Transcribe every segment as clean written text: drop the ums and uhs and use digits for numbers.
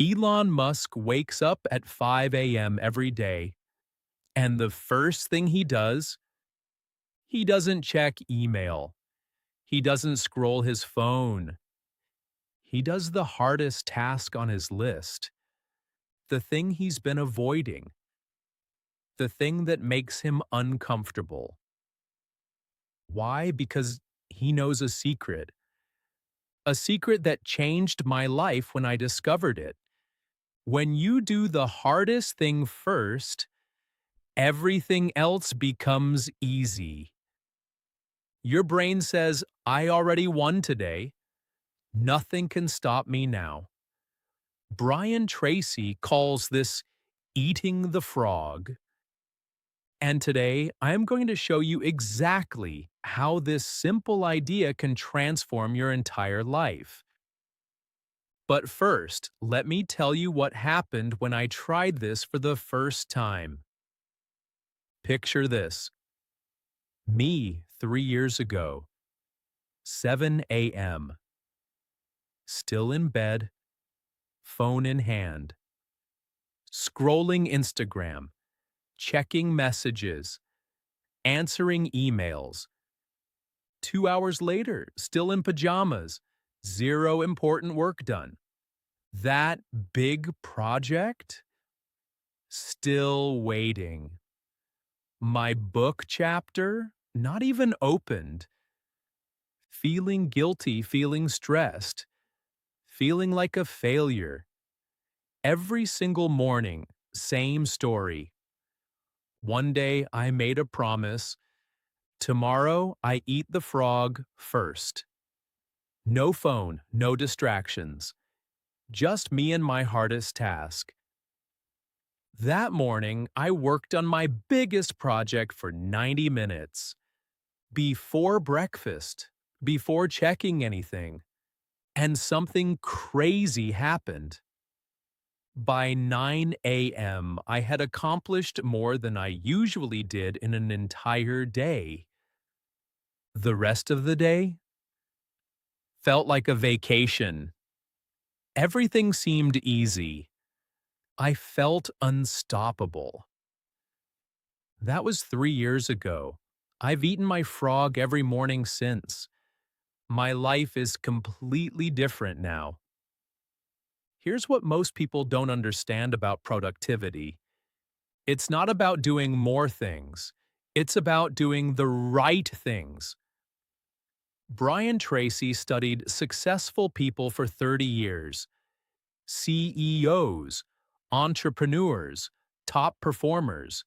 Elon Musk wakes up at 5 a.m. every day, and the first thing he doesn't check email. He doesn't scroll his phone. He does the hardest task on his list, the thing he's been avoiding, the thing that makes him uncomfortable. Why? Because he knows a secret that changed my life when I discovered it. When you do the hardest thing first, everything else becomes easy. Your brain says, I already won today. Nothing can stop me now. Brian Tracy calls this eating the frog. And today, I am going to show you exactly how this simple idea can transform your entire life. But first, let me tell you what happened when I tried this for the first time. Picture this. Me 3 years ago, 7 a.m., still in bed, phone in hand, scrolling Instagram, checking messages, answering emails. 2 hours later, still in pajamas, zero important work done. That big project? Still waiting. My book chapter? Not even opened. Feeling guilty, feeling stressed, feeling like a failure. Every single morning, same story. One day I made a promise. Tomorrow I eat the frog first. No phone, no distractions. Just me and my hardest task. That morning, I worked on my biggest project for 90 minutes. Before breakfast, before checking anything. And something crazy happened. By 9 a.m., I had accomplished more than I usually did in an entire day. The rest of the day felt like a vacation. Everything seemed easy. I felt unstoppable. That was 3 years ago. I've eaten my frog every morning since. My life is completely different now. Here's what most people don't understand about productivity. It's not about doing more things. It's about doing the right things. Brian Tracy studied successful people for 30 years. CEOs, entrepreneurs, top performers.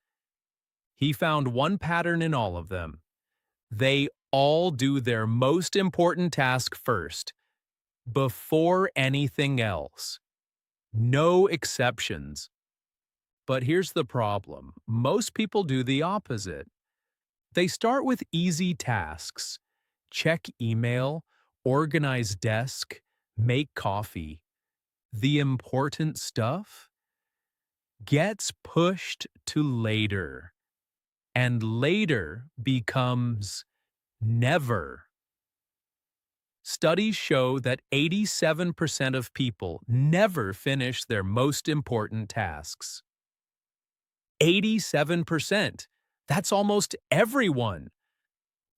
He found one pattern in all of them. They all do their most important task first, before anything else. No exceptions. But here's the problem. Most people do the opposite. They start with easy tasks. Check email, organize desk, make coffee. The important stuff gets pushed to later. And later becomes never. Studies show that 87% of people never finish their most important tasks. 87%. That's almost everyone.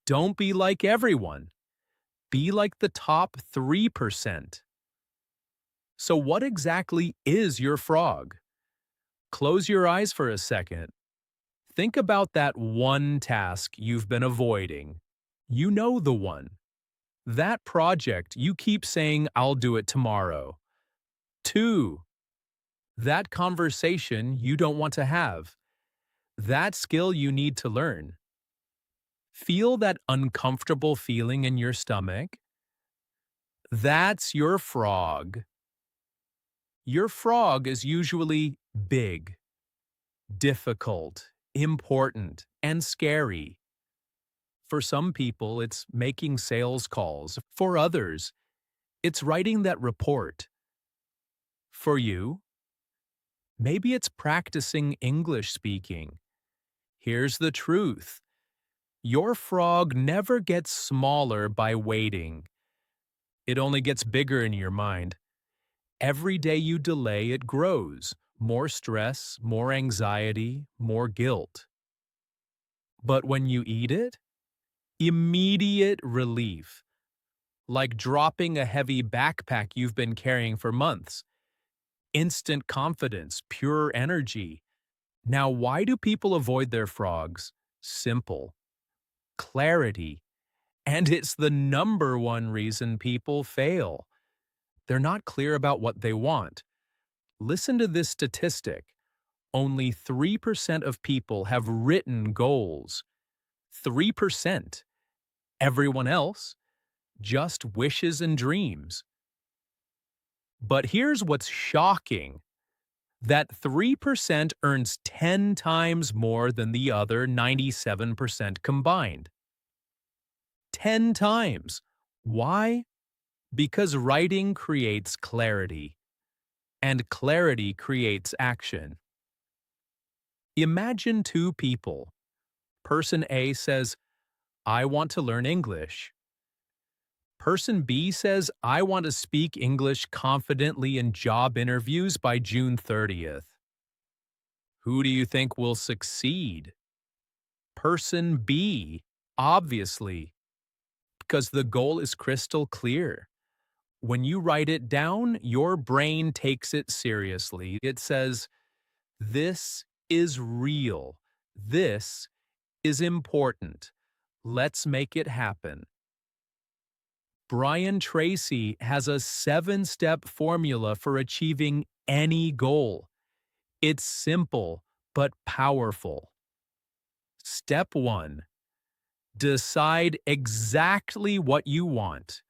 Don't be like everyone. Be like the top 3%. So what exactly is your frog? Close your eyes for a second. Think about that one task you've been avoiding. You know the one. That project you keep saying, I'll do it tomorrow. 2. That conversation you don't want to have. That skill you need to learn. Feel that uncomfortable feeling in your stomach? That's your frog. Your frog is usually big, difficult, important, and scary. For some people, it's making sales calls. For others, it's writing that report. For you, maybe it's practicing English speaking. Here's the truth. Your frog never gets smaller by waiting. It only gets bigger in your mind. Every day you delay, it grows. More stress, more anxiety, more guilt. But when you eat it, immediate relief, like dropping a heavy backpack you've been carrying for months. Instant confidence, pure energy. Now, why do people avoid their frogs? Simple. Clarity. And it's the number one reason people fail. They're not clear about what they want. Listen to this statistic. Only 3% of people have written goals. 3%. Everyone else, just wishes and dreams. But here's what's shocking. That 3% earns 10 times more than the other 97% combined. 10 times. Why? Because writing creates clarity, and clarity creates action. Imagine two people. Person A says, I want to learn English. Person B says, I want to speak English confidently in job interviews by June 30th. Who do you think will succeed? Person B, obviously, because the goal is crystal clear. When you write it down, your brain takes it seriously. It says, this is real. This is important. Let's make it happen. Brian Tracy has a 7-step formula for achieving any goal. It's simple but powerful. Step 1. Decide exactly what you want.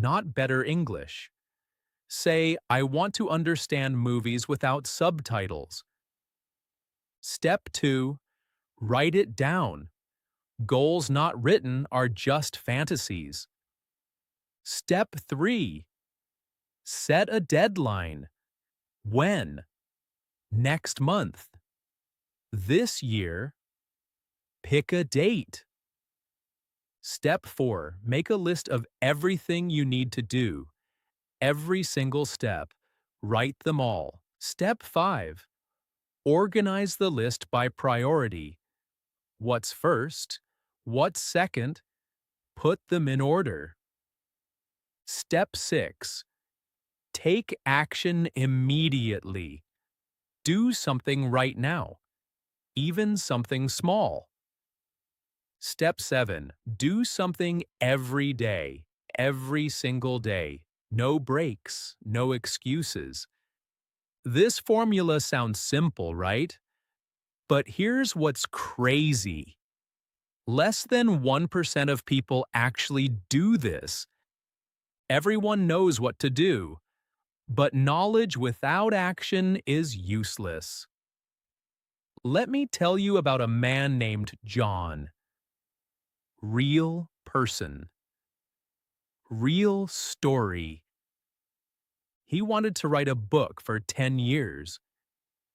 Not better English. Say, I want to understand movies without subtitles. Step 2. Write it down. Goals not written are just fantasies. Step 3. Set a deadline. When? Next month. This year. Pick a date. Step 4. Make a list of everything you need to do. Every single step. Write them all. Step 5. Organize the list by priority. What's first? What's second? Put them in order. Step 6. Take action immediately. Do something right now, even something small. Step 7. Do something every day, every single day. No breaks, no excuses. This formula sounds simple, right? But here's what's crazy. Less than 1% of people actually do this. Everyone knows what to do, but knowledge without action is useless. Let me tell you about a man named John. Real person. Real story. He wanted to write a book for 10 years.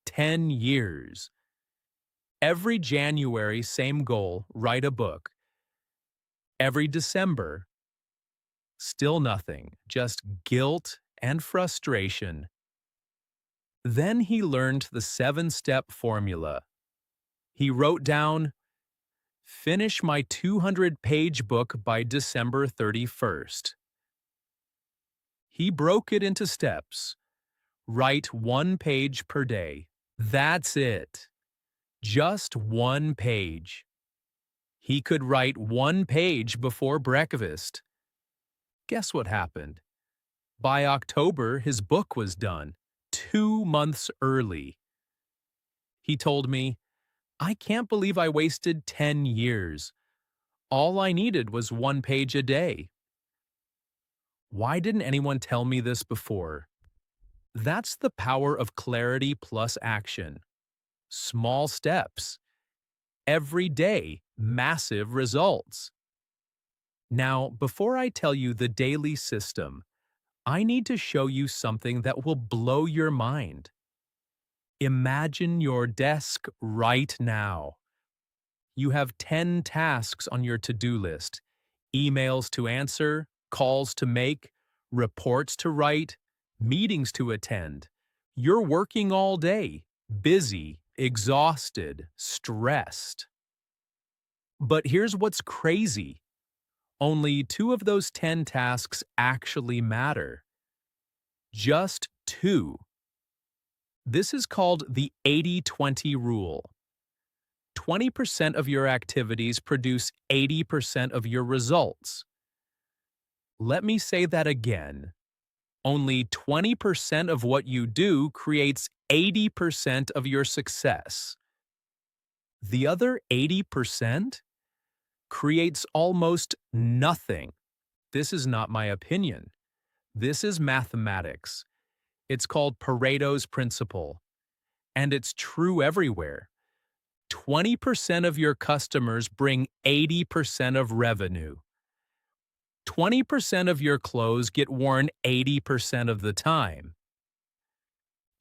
10 years. Every January, same goal, write a book. Every December, still nothing, just guilt and frustration. Then he learned the 7-step formula. He wrote down, finish my 200-page book by December 31st. He broke it into steps. Write 1 page per day. That's it. Just 1 page. He could write 1 page before breakfast. Guess what happened? By October, his book was done, 2 months early. He told me, I can't believe I wasted 10 years. All I needed was 1 page a day. Why didn't anyone tell me this before? That's the power of clarity plus action. Small steps. Every day, massive results. Now, before I tell you the daily system, I need to show you something that will blow your mind. Imagine your desk right now. You have 10 tasks on your to-do list. Emails to answer, calls to make, reports to write, meetings to attend. You're working all day, busy, exhausted, stressed. But here's what's crazy. Only 2 of those 10 tasks actually matter. Just 2. This is called the 80-20 rule. 20% of your activities produce 80% of your results. Let me say that again. Only 20% of what you do creates 80% of your success. The other 80% creates almost nothing. This is not my opinion. This is mathematics. It's called Pareto's principle, and it's true everywhere. 20% of your customers bring 80% of revenue. 20% of your clothes get worn 80% of the time.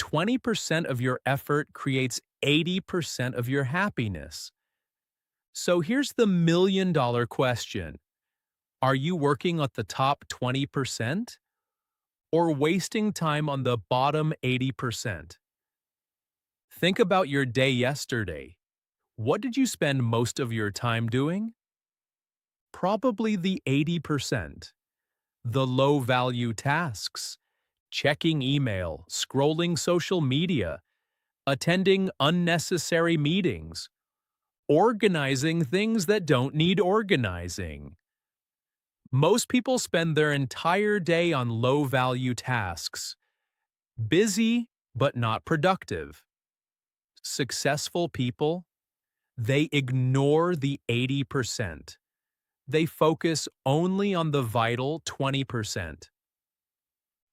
20% of your effort creates 80% of your happiness. So here's the million-dollar question. Are you working at the top 20% or wasting time on the bottom 80%? Think about your day yesterday. What did you spend most of your time doing? Probably the 80%. The low-value tasks, checking email, scrolling social media, attending unnecessary meetings, organizing things that don't need organizing. Most people spend their entire day on low-value tasks, busy but not productive. Successful people, they ignore the 80%. They focus only on the vital 20%.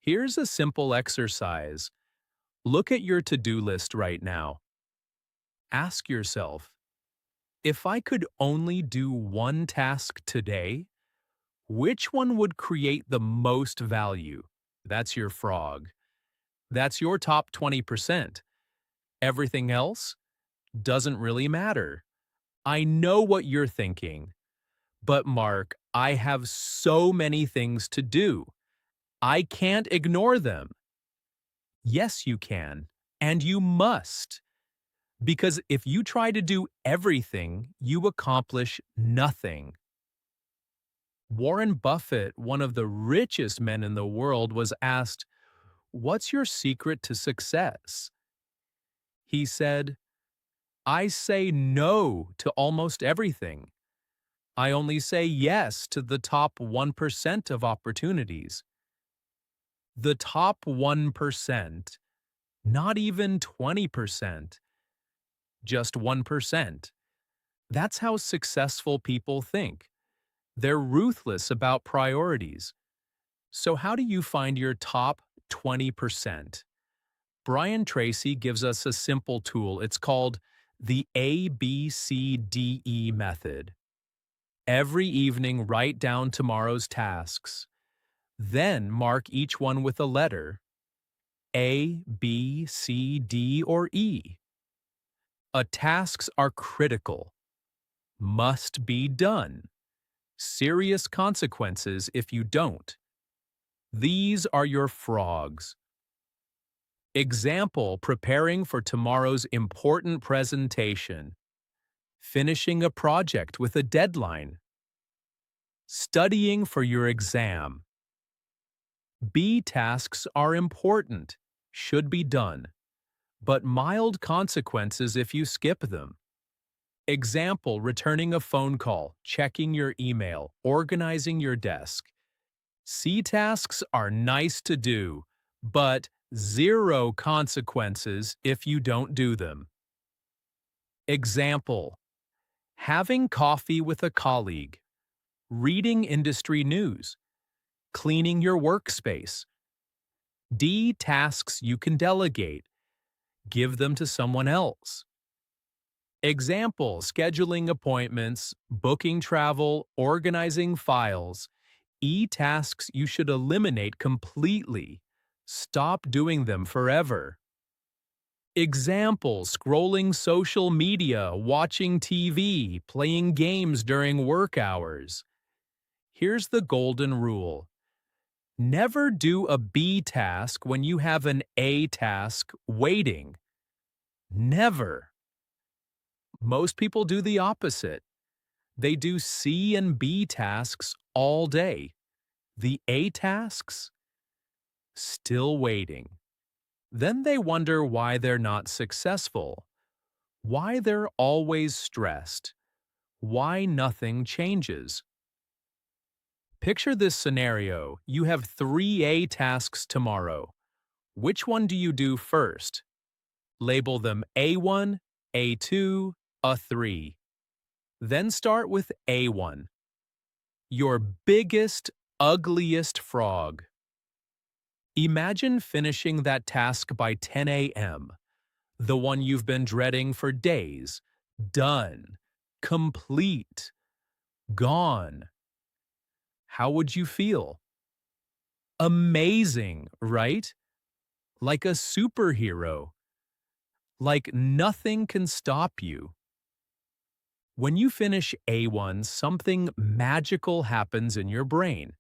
Here's a simple exercise. Look at your to-do list right now. Ask yourself, if I could only do one task today, which one would create the most value? That's your frog. That's your top 20%. Everything else doesn't really matter. I know what you're thinking. But Mark, I have so many things to do. I can't ignore them. Yes, you can, and you must. Because if you try to do everything, you accomplish nothing. Warren Buffett, one of the richest men in the world, was asked, "What's your secret to success?" He said, "I say no to almost everything. I only say yes to the top 1% of opportunities." The top 1%, not even 20%, just 1%. That's how successful people think. They're ruthless about priorities. So how do you find your top 20%? Brian Tracy gives us a simple tool. It's called the ABCDE method. Every evening, write down tomorrow's tasks. Then mark each one with a letter, A, B, C, D, or E. Tasks are critical, must be done, serious consequences if you don't. These are your frogs. Example, preparing for tomorrow's important presentation, finishing a project with a deadline, studying for your exam. B tasks are important, should be done, but mild consequences if you skip them. Example, returning a phone call, checking your email, organizing your desk. C tasks are nice to do, but zero consequences if you don't do them. Example, having coffee with a colleague, reading industry news, cleaning your workspace. D tasks you can delegate. Give them to someone else. Example, scheduling appointments, booking travel, organizing files. E tasks you should eliminate completely. Stop doing them forever. Example, scrolling social media, watching TV, playing games during work hours. Here's the golden rule. Never do a B task when you have an A task waiting. Never. Most people do the opposite. They do C and B tasks all day. The A tasks? Still waiting. Then they wonder why they're not successful, why they're always stressed, why nothing changes. Picture this scenario. You have 3 A tasks tomorrow. Which one do you do first? Label them A1, A2, A3. Then start with A1. Your biggest, ugliest frog. Imagine finishing that task by 10 a.m., the one you've been dreading for days. Done. Complete. Gone. How would you feel? Amazing, right? Like a superhero. Like nothing can stop you. When you finish A1, something magical happens in your brain.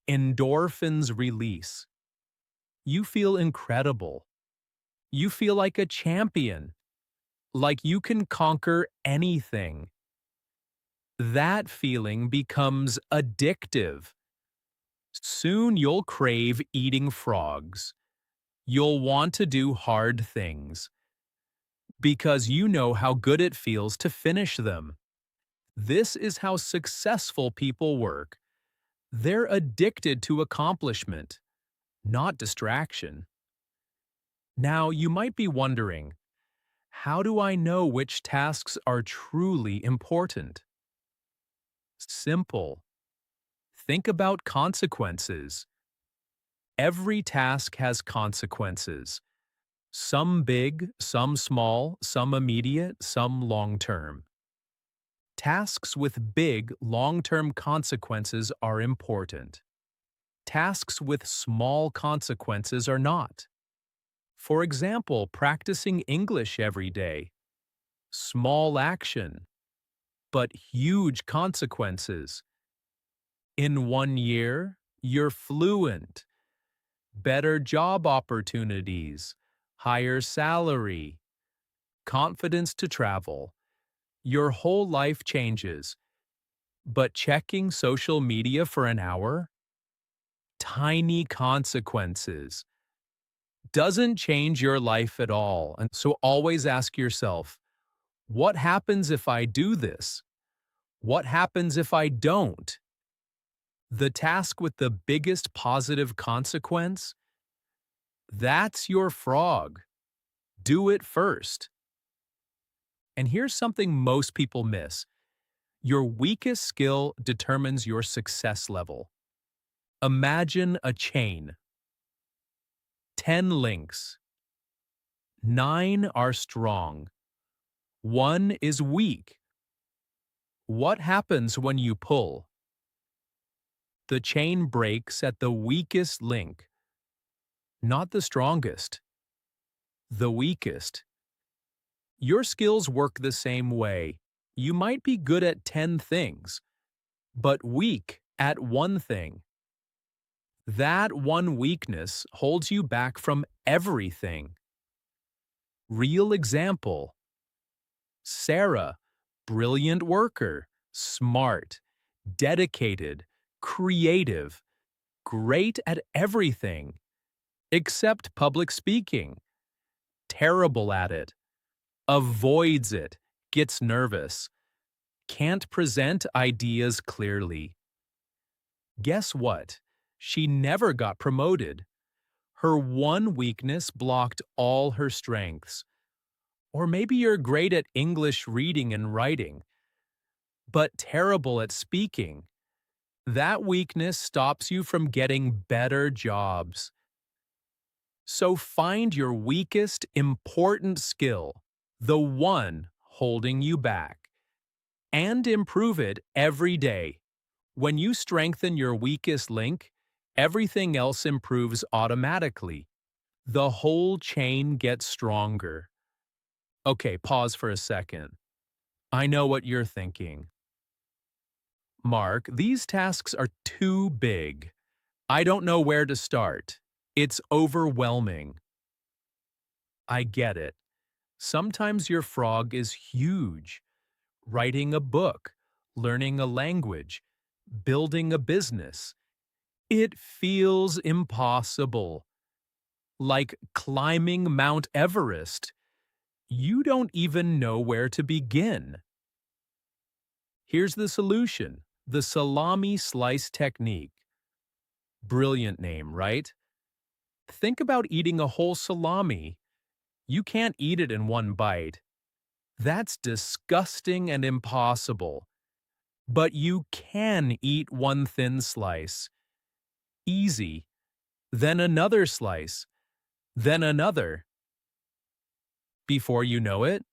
Endorphins release. You feel incredible. You feel like a champion. Like you can conquer anything. That feeling becomes addictive. Soon you'll crave eating frogs. You'll want to do hard things because you know how good it feels to finish them. This is how successful people work. They're addicted to accomplishment, not distraction. Now, you might be wondering, how do I know which tasks are truly important? Simple. Think about consequences. Every task has consequences. Some big, some small, some immediate, some long-term. Tasks with big, long-term consequences are important. Tasks with small consequences are not. For example, practicing English every day. Small action, but huge consequences. In 1 year, you're fluent. Better job opportunities, higher salary, confidence to travel. Your whole life changes. But checking social media for an hour? Tiny consequences. Doesn't change your life at all. And so always ask yourself, what happens if I do this? What happens if I don't? The task with the biggest positive consequence? That's your frog. Do it first. And here's something most people miss. Your weakest skill determines your success level. Imagine a chain. 10 links. 9 are strong. 1 is weak. What happens when you pull? The chain breaks at the weakest link. Not the strongest. The weakest. Your skills work the same way. You might be good at 10 things, but weak at one thing. That one weakness holds you back from everything. Real example. Sarah, brilliant worker, smart, dedicated, creative, great at everything, except public speaking. Terrible at it. Avoids it, gets nervous, can't present ideas clearly. Guess what? She never got promoted. Her one weakness blocked all her strengths. Or maybe you're great at English reading and writing, but terrible at speaking. That weakness stops you from getting better jobs. So find your weakest, important skill, the one holding you back, and improve it every day. When you strengthen your weakest link, everything else improves automatically. The whole chain gets stronger. Okay, pause for a second. I know what you're thinking. Mark, these tasks are too big. I don't know where to start. It's overwhelming. I get it. Sometimes your frog is huge. Writing a book, learning a language, building a business. It feels impossible. Like climbing Mount Everest. You don't even know where to begin. Here's the solution: the salami slice technique. Brilliant name, right? Think about eating a whole salami. You can't eat it in one bite. That's disgusting and impossible. But you can eat one thin slice. Easy. Then another slice. Then another. Before you know it,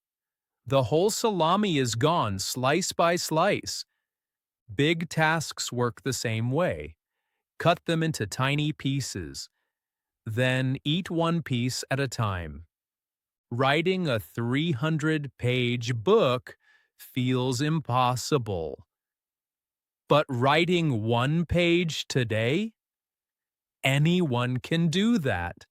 the whole salami is gone slice by slice. Big tasks work the same way. Cut them into tiny pieces. Then eat one piece at a time. Writing a 300-page book feels impossible. But writing one page today? Anyone can do that.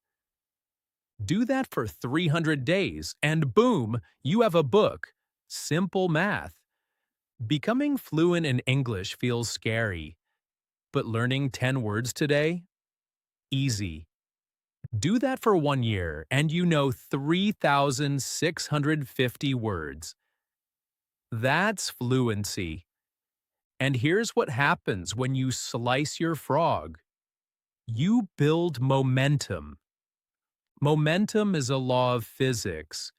Do that for 300 days, and boom, you have a book. Simple math. Becoming fluent in English feels scary, but learning 10 words today? Easy. Do that for 1 year, and you know 3,650 words. That's fluency. And here's what happens when you slice your frog. You build momentum. Momentum is a law of physics.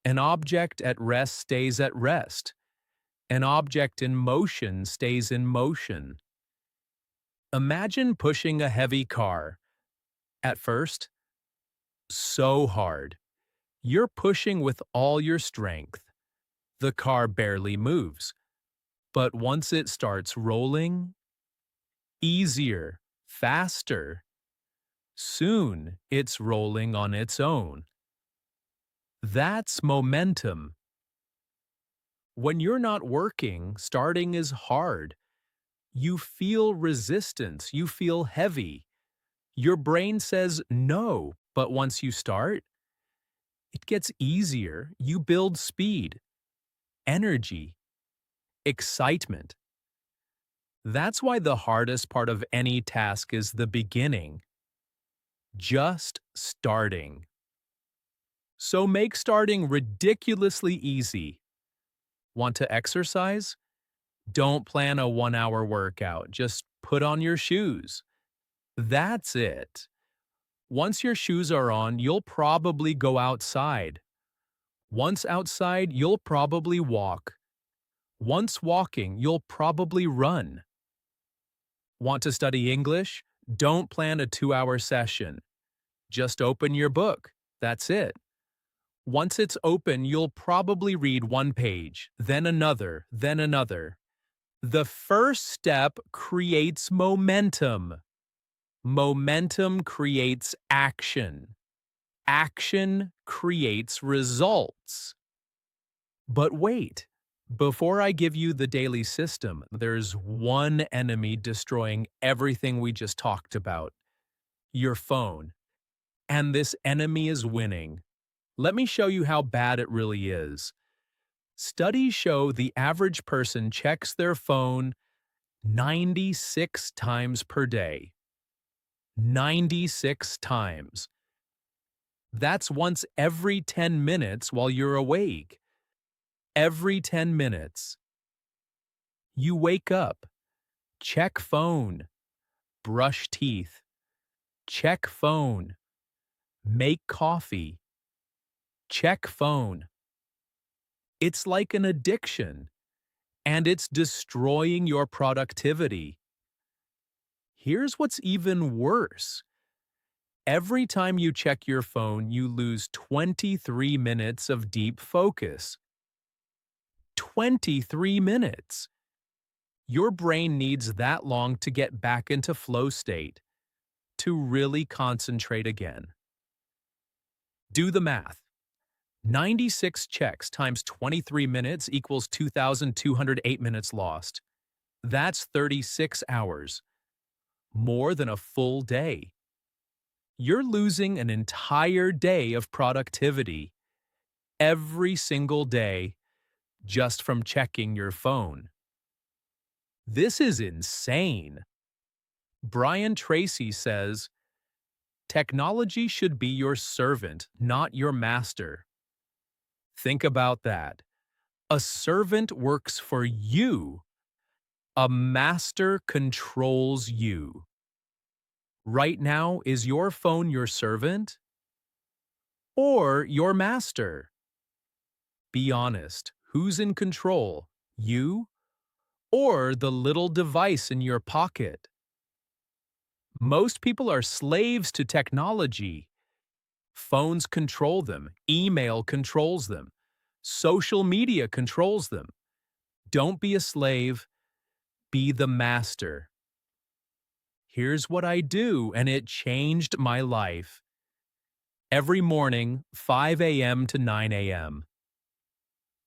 An object at rest stays at rest. An object in motion stays in motion. Imagine pushing a heavy car. At first, so hard. You're pushing with all your strength. The car barely moves. But once it starts rolling, easier, faster. Soon, it's rolling on its own. That's momentum. When you're not working, starting is hard. You feel resistance, you feel heavy. Your brain says no, but once you start, it gets easier. You build speed, energy, excitement. That's why the hardest part of any task is the beginning. Just starting. So make starting ridiculously easy. Want to exercise? Don't plan a 1-hour workout. Just put on your shoes. That's it. Once your shoes are on, you'll probably go outside. Once outside, you'll probably walk. Once walking, you'll probably run. Want to study English? Don't plan a 2-hour session. Just open your book. That's it. Once it's open, you'll probably read one page, then another, then another. The first step creates momentum. Momentum creates action. Action creates results. But wait, before I give you the daily system, there's one enemy destroying everything we just talked about: your phone. And this enemy is winning. Let me show you how bad it really is. Studies show the average person checks their phone 96 times per day. 96 times. That's once every 10 minutes while you're awake. Every 10 minutes. You wake up, check phone, brush teeth, check phone, make coffee, check phone. It's like an addiction, and it's destroying your productivity. Here's what's even worse. Every time you check your phone, you lose 23 minutes of deep focus. 23 minutes. Your brain needs that long to get back into flow state, to really concentrate again. Do the math. 96 checks times 23 minutes equals 2,208 minutes lost. That's 36 hours. more than a full day. You're losing an entire day of productivity every single day just from checking your phone. This is insane. Brian Tracy says, technology should be your servant, not your master. Think about that. A servant works for you. A master controls you. Right now, is your phone your servant or your master? Be honest. Who's in control? You or the little device in your pocket? Most people are slaves to technology. Phones control them. Email controls them. Social media controls them. Don't be a slave. Be the master. Here's what I do, and it changed my life. Every morning, 5 a.m. to 9 a.m.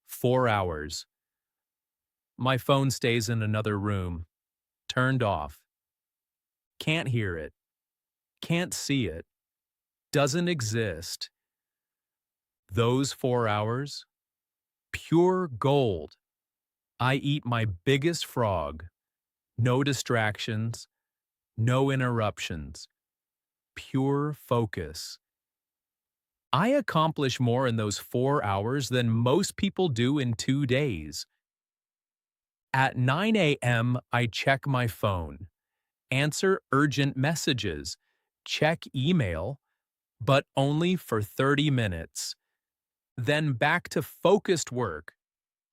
4 hours. My phone stays in another room, turned off. Can't hear it. Can't see it. Doesn't exist. Those 4 hours? Pure gold. I eat my biggest frog. No distractions. No interruptions. Pure focus. I accomplish more in those 4 hours than most people do in 2 days. At 9 a.m., I check my phone, answer urgent messages, check email, but only for 30 minutes. Then back to focused work.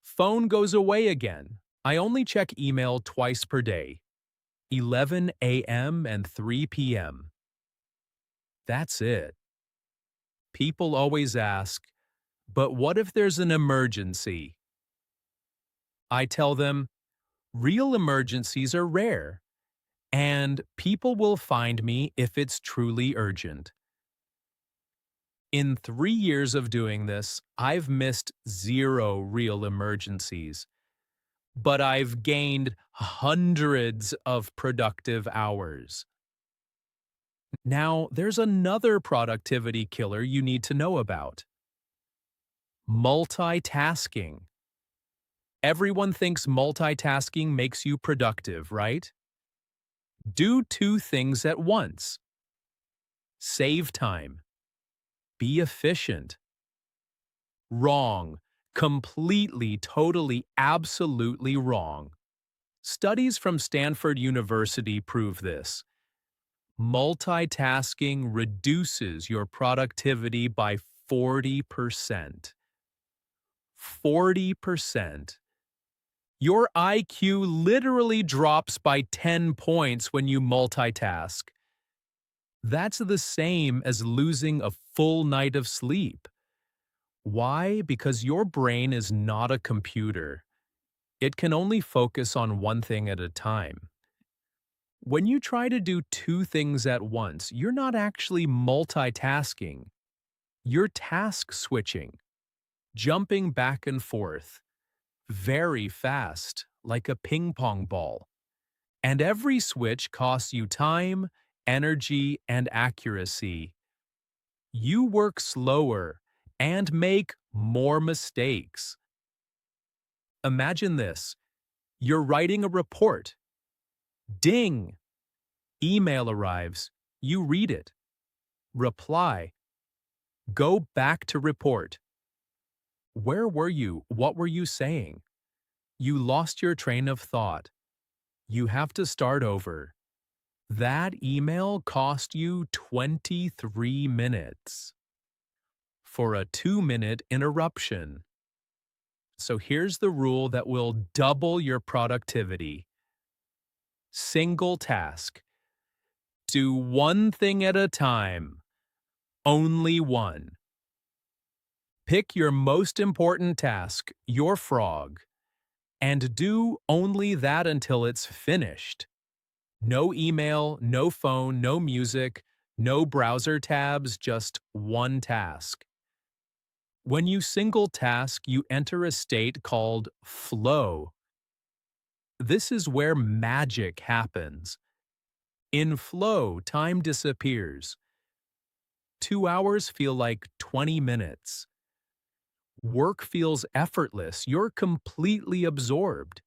Phone goes away again. I only check email twice per day, 11 a.m. and 3 p.m. That's it. People always ask, but what if there's an emergency? I tell them, real emergencies are rare, and people will find me if it's truly urgent. In 3 years of doing this, I've missed 0 real emergencies, but I've gained hundreds of productive hours. Now, there's another productivity killer you need to know about. Multitasking. Everyone thinks multitasking makes you productive, right? Do 2 things at once. Save time. Be efficient. Wrong. Completely, totally, absolutely wrong. Studies from Stanford University prove this. Multitasking reduces your productivity by 40%. 40%. Your IQ literally drops by 10 points when you multitask. That's the same as losing a full night of sleep. Why? Because your brain is not a computer. It can only focus on one thing at a time. When you try to do 2 things at once, you're not actually multitasking. You're task switching, jumping back and forth, very fast, like a ping pong ball. And every switch costs you time, energy, and accuracy. You work slower and make more mistakes. Imagine this. You're writing a report. Ding! Email arrives. You read it. Reply. Go back to report. Where were you? What were you saying? You lost your train of thought. You have to start over. That email cost you 23 minutes for a 2-minute interruption. So here's the rule that will double your productivity. Single task. Do one thing at a time. Only one. Pick your most important task, your frog, and do only that until it's finished. No email, no phone, no music, no browser tabs, just one task. When you single task, you enter a state called flow. This is where magic happens. In flow, time disappears. 2 hours feel like 20 minutes. Work feels effortless. You're completely absorbed.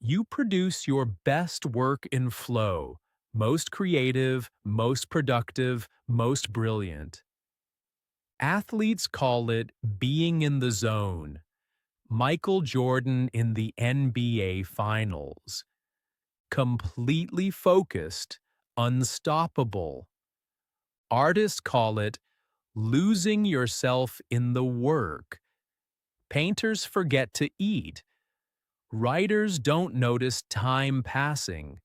You produce your best work in flow, most creative, most productive, most brilliant. Athletes call it being in the zone. Michael Jordan in the NBA Finals. Completely focused, unstoppable. Artists call it losing yourself in the work. Painters forget to eat. Writers don't notice time passing.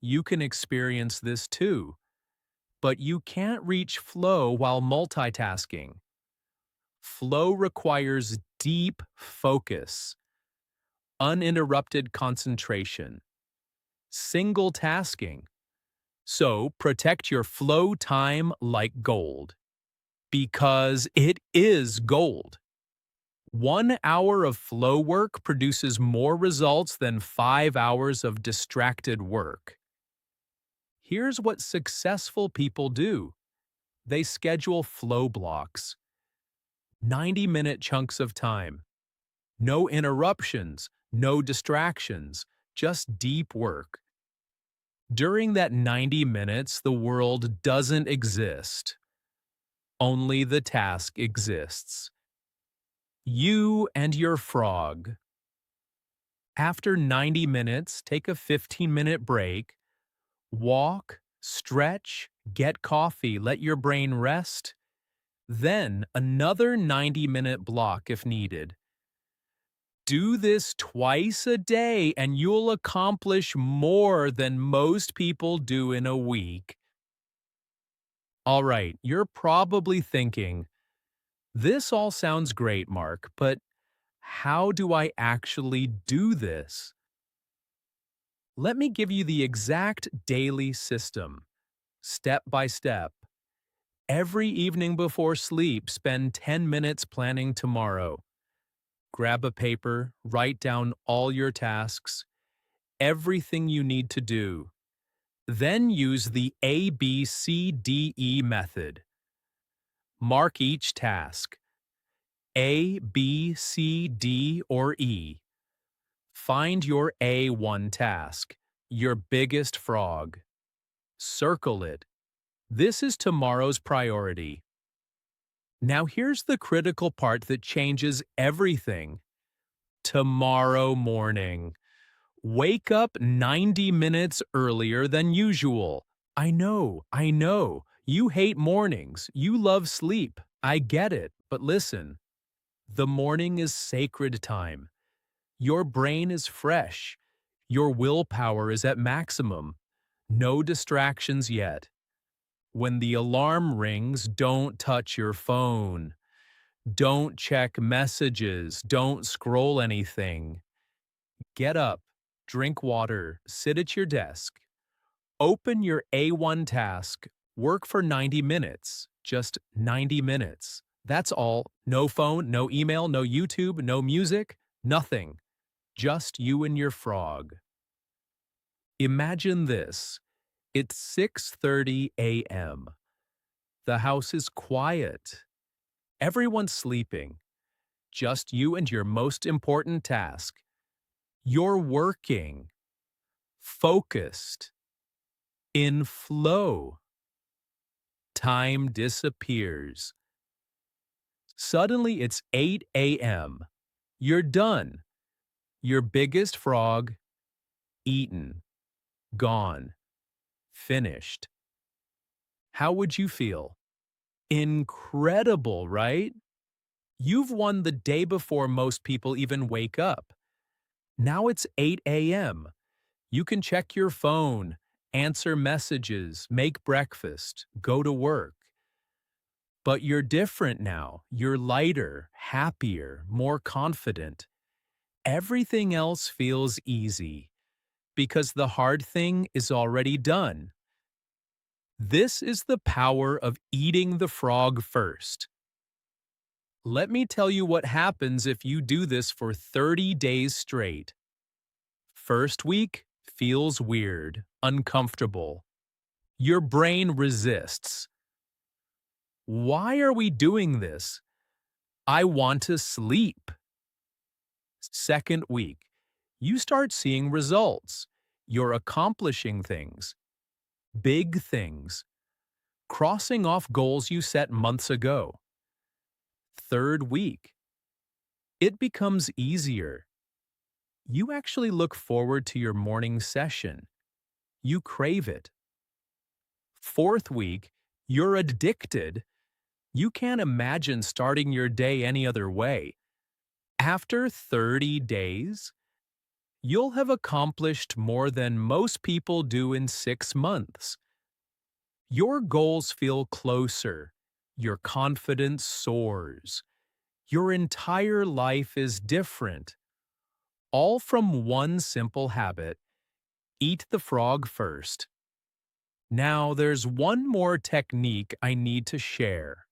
You can experience this too, but you can't reach flow while multitasking. Flow requires deep focus, uninterrupted concentration, single tasking. So protect your flow time like gold. Because it is gold. 1 hour of flow work produces more results than 5 hours of distracted work. Here's what successful people do. They schedule flow blocks, 90-minute chunks of time. No interruptions, no distractions, just deep work. During that 90 minutes, the world doesn't exist. Only the task exists. You and your frog. After 90 minutes, take a 15-minute break. Walk, stretch, get coffee, let your brain rest. Then another 90-minute block if needed. Do this twice a day and you'll accomplish more than most people do in a week. All right, you're probably thinking, this all sounds great, Mark, but how do I actually do this? Let me give you the exact daily system, step by step. Every evening before sleep, spend 10 minutes planning tomorrow. Grab a paper, write down all your tasks, everything you need to do. Then use the ABCDE method. Mark each task. A, B, C, D, or E. Find your A1 task, your biggest frog. Circle it. This is tomorrow's priority. Now here's the critical part that changes everything. Tomorrow morning. Wake up 90 minutes earlier than usual. I know. You hate mornings. You love sleep. I get it. But listen, the morning is sacred time. Your brain is fresh. Your willpower is at maximum. No distractions yet. When the alarm rings, don't touch your phone. Don't check messages. Don't scroll anything. Get up, drink water, sit at your desk. Open your A1 task. Work for 90 minutes. Just 90 minutes. That's all. No phone, no email, no YouTube, no music, nothing. Just you and your frog. Imagine this. It's 6:30 a.m. The house is quiet. Everyone's sleeping. Just you and your most important task. You're working. Focused. In flow. Time disappears. Suddenly it's 8 a.m. You're done. Your biggest frog, eaten. Gone. Finished. How would you feel? Incredible, right? You've won the day before most people even wake up. Now it's 8 a.m. You can check your phone, answer messages, make breakfast, go to work. But you're different now. You're lighter, happier, more confident. Everything else feels easy because the hard thing is already done. This is the power of eating the frog first. Let me tell you what happens if you do this for 30 days straight. First week feels weird, uncomfortable. Your brain resists. Why are we doing this? I want to sleep. Second week, you start seeing results. You're accomplishing things, big things, crossing off goals you set months ago. Third week, it becomes easier. You actually look forward to your morning session. You crave it. Fourth week, you're addicted. You can't imagine starting your day any other way. After 30 days, you'll have accomplished more than most people do in 6 months. Your goals feel closer. Your confidence soars. Your entire life is different. All from one simple habit: eat the frog first. Now, there's one more technique I need to share.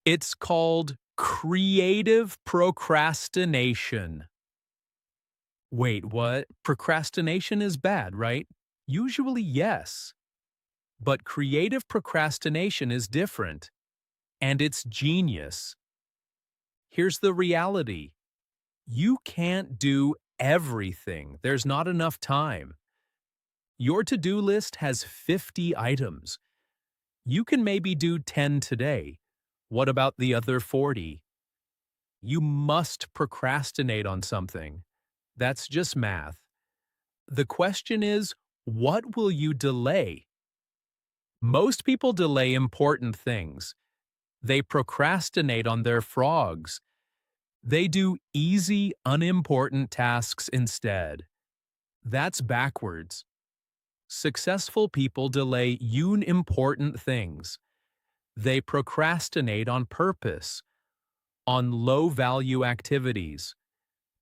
It's called creative procrastination. Wait, what? Procrastination is bad, right? Usually, yes. But creative procrastination is different, and it's genius. Here's the reality: you can't do everything, there's not enough time. Your to-do list has 50 items. You can maybe do 10 today. What about the other 40? You must procrastinate on something. That's just math. The question is, what will you delay? Most people delay important things. They procrastinate on their frogs. They do easy, unimportant tasks instead. That's backwards. Successful people delay important things. They procrastinate on purpose, on low-value activities.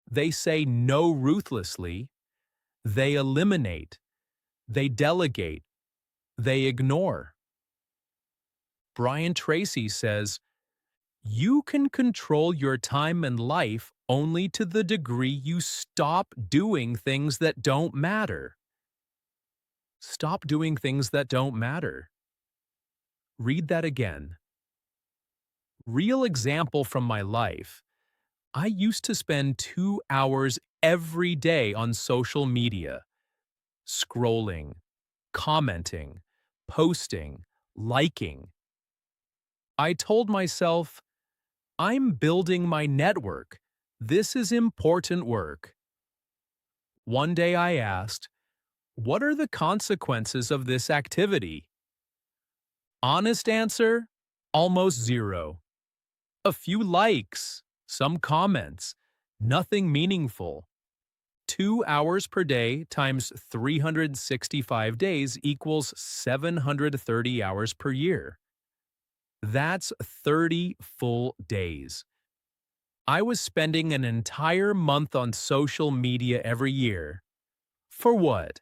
They say no ruthlessly. They eliminate. They delegate. They ignore. Brian Tracy says, "You can control your time and life only to the degree you stop doing things that don't matter." Stop doing things that don't matter. Read that again. Real example from my life. I used to spend 2 hours every day on social media, scrolling, commenting, posting, liking. I told myself, I'm building my network. This is important work. One day I asked, what are the consequences of this activity? Honest answer, almost zero. A few likes, some comments, nothing meaningful. 2 hours per day times 365 days equals 730 hours per year. That's 30 full days. I was spending an entire month on social media every year. For what?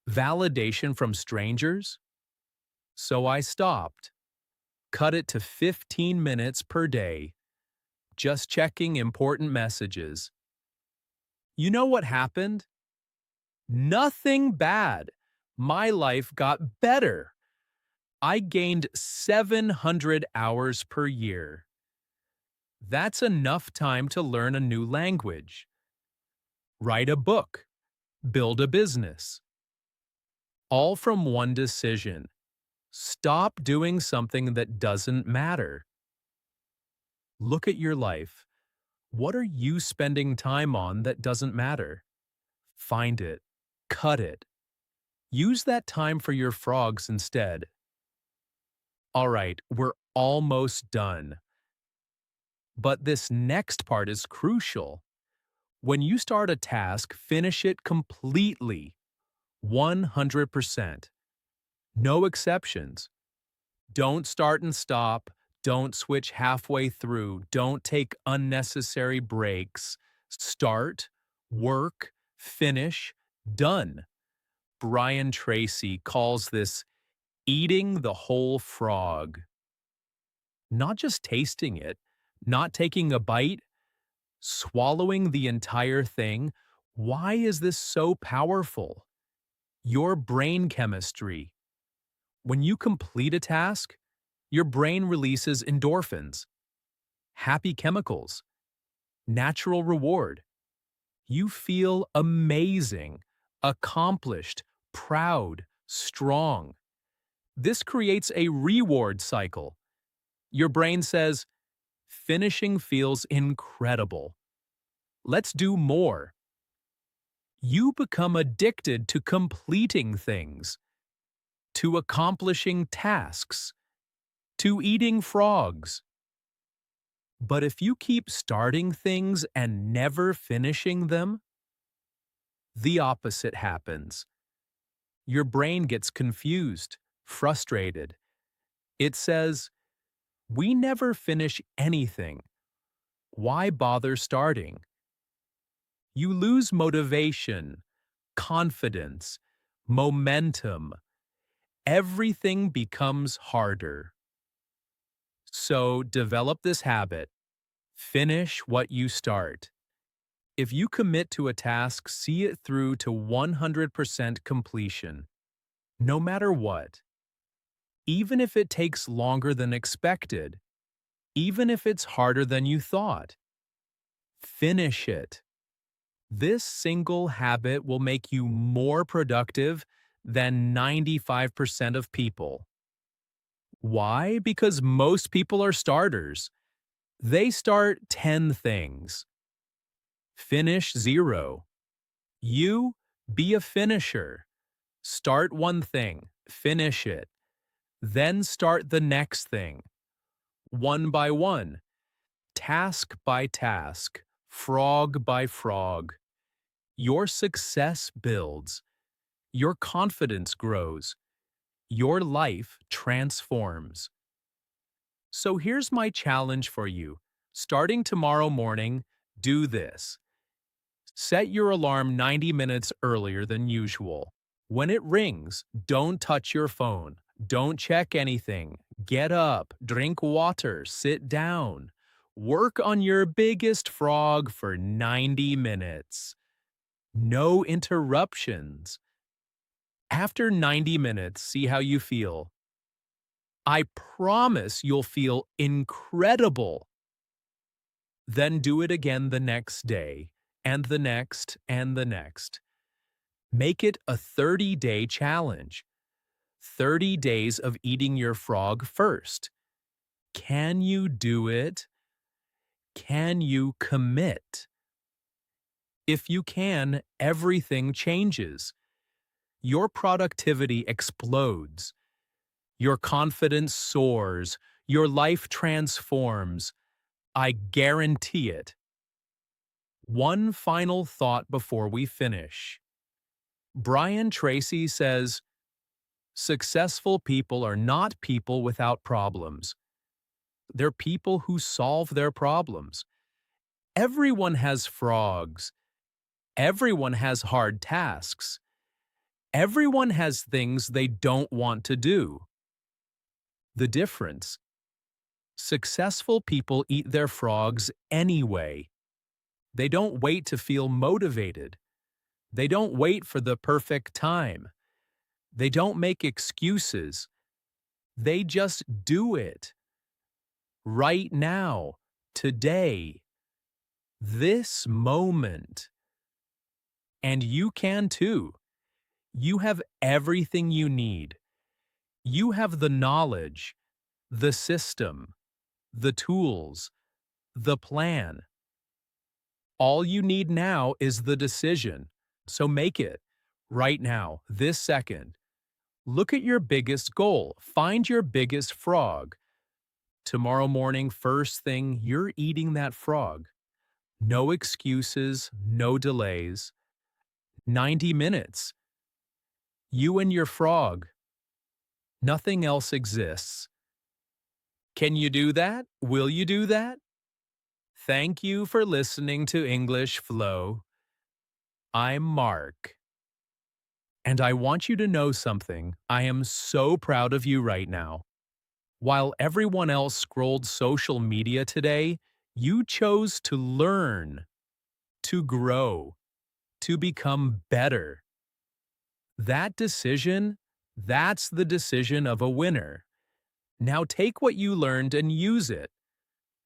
Validation from strangers? So I stopped. Cut it to 15 minutes per day. Just checking important messages. You know what happened? Nothing bad. My life got better. I gained 700 hours per year. That's enough time to learn a new language, write a book, build a business. All from one decision. Stop doing something that doesn't matter. Look at your life. What are you spending time on that doesn't matter? Find it. Cut it. Use that time for your frogs instead. All right, we're almost done. But this next part is crucial. When you start a task, finish it completely. 100%. No exceptions. Don't start and stop. Don't switch halfway through. Don't take unnecessary breaks. Start, work, finish, done. Brian Tracy calls this eating the whole frog. Not just tasting it, not taking a bite, swallowing the entire thing. Why is this so powerful? Your brain chemistry. When you complete a task, your brain releases endorphins, happy chemicals, natural reward. You feel amazing, accomplished, proud, strong. This creates a reward cycle. Your brain says, finishing feels incredible. Let's do more. You become addicted to completing things, to accomplishing tasks, to eating frogs. But if you keep starting things and never finishing them, the opposite happens. Your brain gets confused, frustrated. It says, we never finish anything. Why bother starting? You lose motivation, confidence, momentum. Everything becomes harder. So develop this habit. Finish what you start. If you commit to a task, see it through to 100% completion, no matter what. Even if it takes longer than expected, even if it's harder than you thought. Finish it. This single habit will make you more productive than 95% of people. Why? Because most people are starters. They start 10 things. Finish 0. You be a finisher. Start one thing, finish it. Then start the next thing. One by one, task by task, frog by frog. Your success builds. Your confidence grows. Your life transforms. So here's my challenge for you. Starting tomorrow morning, do this. Set your alarm 90 minutes earlier than usual. When it rings, don't touch your phone. Don't check anything. Get up, drink water, sit down. Work on your biggest frog for 90 minutes. No interruptions. After 90 minutes, see how you feel. I promise you'll feel incredible. Then do it again the next day, and the next, and the next. Make it a 30-day challenge. 30 days of eating your frog first. Can you do it? Can you commit? If you can, everything changes. Your productivity explodes. Your confidence soars. Your life transforms. I guarantee it. One final thought before we finish. Brian Tracy says, successful people are not people without problems. They're people who solve their problems. Everyone has frogs. Everyone has hard tasks. Everyone has things they don't want to do. The difference: successful people eat their frogs anyway. They don't wait to feel motivated. They don't wait for the perfect time. They don't make excuses. They just do it. Right now, today, this moment. And you can too. You have everything you need. You have the knowledge, the system, the tools, the plan. All you need now is the decision. So make it, right now, this second. Look at your biggest goal. Find your biggest frog. Tomorrow morning, first thing, you're eating that frog. No excuses, no delays. 90 minutes. You and your frog. Nothing else exists. Can you do that? Will you do that? Thank you for listening to English Flow. I'm Mark. And I want you to know something. I am so proud of you right now. While everyone else scrolled social media today, you chose to learn, to grow, to become better. That decision, That's the decision of a winner. Now take what you learned and use it.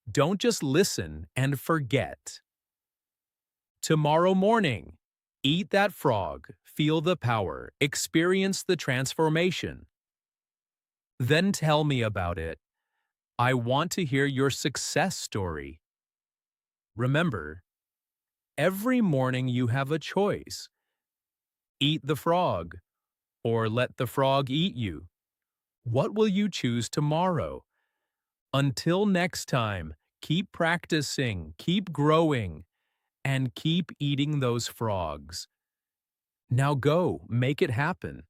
Don't just listen and forget. Tomorrow morning, eat that frog, feel the power, experience the transformation. Then tell me about it. I want to hear your success story. Remember, every morning you have a choice. Eat the frog, or let the frog eat you. What will you choose tomorrow? Until next time, keep practicing, keep growing, and keep eating those frogs. Now go, make it happen.